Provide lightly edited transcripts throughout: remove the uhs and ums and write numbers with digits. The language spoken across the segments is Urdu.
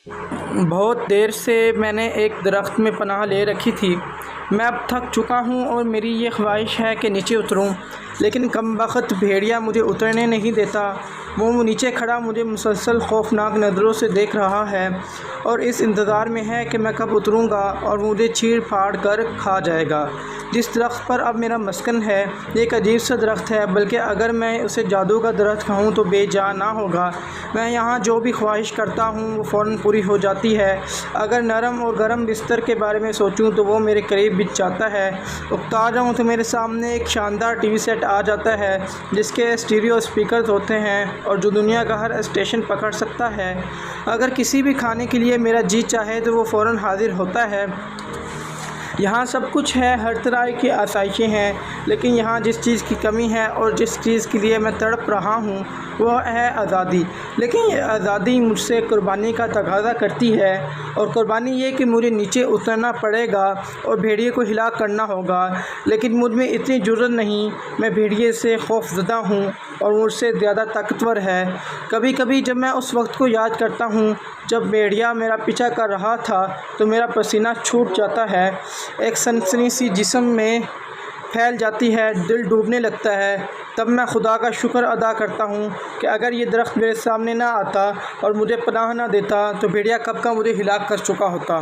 بہت دیر سے میں نے ایک درخت میں پناہ لے رکھی تھی۔ میں اب تھک چکا ہوں اور میری یہ خواہش ہے کہ نیچے اتروں، لیکن کم بخت بھیڑیا مجھے اترنے نہیں دیتا۔ وہ نیچے کھڑا مجھے مسلسل خوفناک نظروں سے دیکھ رہا ہے اور اس انتظار میں ہے کہ میں کب اتروں گا اور مجھے چیر پھاڑ کر کھا جائے گا۔ جس درخت پر اب میرا مسکن ہے، یہ ایک عجیب سا درخت ہے، بلکہ اگر میں اسے جادو کا درخت کہوں تو بے جا نہ ہوگا۔ میں یہاں جو بھی خواہش کرتا ہوں وہ فوراً پوری ہو جاتی ہے۔ اگر نرم اور گرم بستر کے بارے میں سوچوں تو وہ میرے قریب بچھ جاتا ہے۔ اکتا جاؤں تو میرے سامنے ایک شاندار ٹی وی سیٹ آ جاتا ہے جس کے اسٹیریو اسپیکرز ہوتے ہیں اور جو دنیا کا ہر اسٹیشن پکڑ سکتا ہے۔ اگر کسی بھی کھانے کے لیے میرا جی چاہے تو وہ فوراً حاضر ہوتا ہے۔ یہاں سب کچھ ہے، ہر طرح کی آسائشیں ہیں، لیکن یہاں جس چیز کی کمی ہے اور جس چیز کے لیے میں تڑپ رہا ہوں وہ ہے آزادی۔ لیکن یہ آزادی مجھ سے قربانی کا تقاضا کرتی ہے، اور قربانی یہ کہ مجھے نیچے اترنا پڑے گا اور بھیڑیے کو ہلاک کرنا ہوگا۔ لیکن مجھ میں اتنی جرأت نہیں، میں بھیڑیے سے خوف زدہ ہوں اور مجھ سے زیادہ طاقتور ہے۔ کبھی کبھی جب میں اس وقت کو یاد کرتا ہوں جب بھیڑیا میرا پیچھا کر رہا تھا تو میرا پسینہ چھوٹ جاتا ہے، ایک سنسنی سی جسم میں پھیل جاتی ہے، دل ڈوبنے لگتا ہے۔ تب میں خدا کا شکر ادا کرتا ہوں کہ اگر یہ درخت میرے سامنے نہ آتا اور مجھے پناہ نہ دیتا تو بھیڑیا کب کا مجھے ہلاک کر چکا ہوتا۔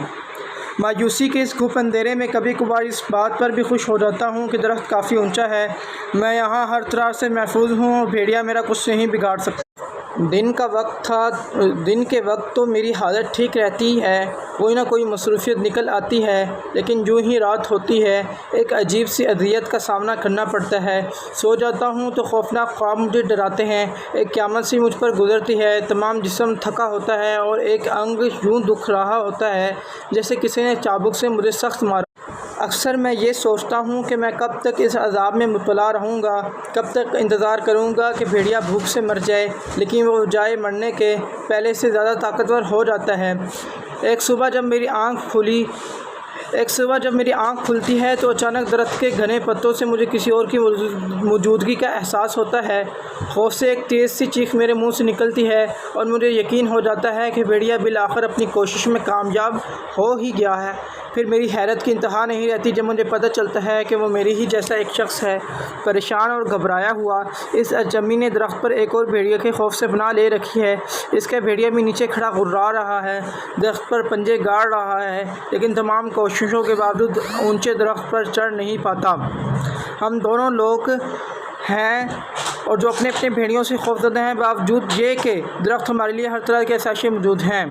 مایوسی کے اس گھپ اندھیرے میں کبھی کبھار اس بات پر بھی خوش ہو جاتا ہوں کہ درخت کافی اونچا ہے، میں یہاں ہر طرح سے محفوظ ہوں اور بھیڑیا میرا کچھ نہیں بگاڑ سکتا۔ دن کے وقت تو میری حالت ٹھیک رہتی ہے، کوئی نہ کوئی مصروفیت نکل آتی ہے، لیکن جو ہی رات ہوتی ہے ایک عجیب سی اذیت کا سامنا کرنا پڑتا ہے۔ سو جاتا ہوں تو خوفناک خواب مجھے ڈراتے ہیں، ایک قیامت سی مجھ پر گزرتی ہے، تمام جسم تھکا ہوتا ہے اور ایک انگ یوں دکھ رہا ہوتا ہے جیسے کسی نے چابک سے مجھے سخت مارا۔ اکثر میں یہ سوچتا ہوں کہ میں کب تک اس عذاب میں مبتلا رہوں گا، کب تک انتظار کروں گا کہ بھیڑیا بھوک سے مر جائے، لیکن وہ جائے مرنے کے پہلے سے زیادہ طاقتور ہو جاتا ہے۔ ایک صبح جب میری آنکھ کھلتی ہے تو اچانک درخت کے گھنے پتوں سے مجھے کسی اور کی موجودگی کا احساس ہوتا ہے۔ خوف سے ایک تیز سی چیخ میرے منہ سے نکلتی ہے اور مجھے یقین ہو جاتا ہے کہ بھیڑیا بالآخر اپنی کوشش میں کامیاب ہو ہی گیا ہے۔ پھر میری حیرت کی انتہا نہیں رہتی جب مجھے پتہ چلتا ہے کہ وہ میری ہی جیسا ایک شخص ہے، پریشان اور گھبرایا ہوا۔ اس اجمی نے درخت پر ایک اور بھیڑیا کے خوف سے پناہ لے رکھی ہے۔ اس کا بھیڑیا بھی نیچے کھڑا گھرا رہا ہے، درخت پر پنجے گاڑ رہا ہے، لیکن تمام کوششوں کے باوجود اونچے درخت پر چڑھ نہیں پاتا۔ ہم دونوں لوگ ہیں اور جو اپنے بھیڑیوں سے خوفزدہ ہیں، باوجود یہ کہ درخت ہمارے لیے ہر طرح کی آسائشیں موجود ہیں۔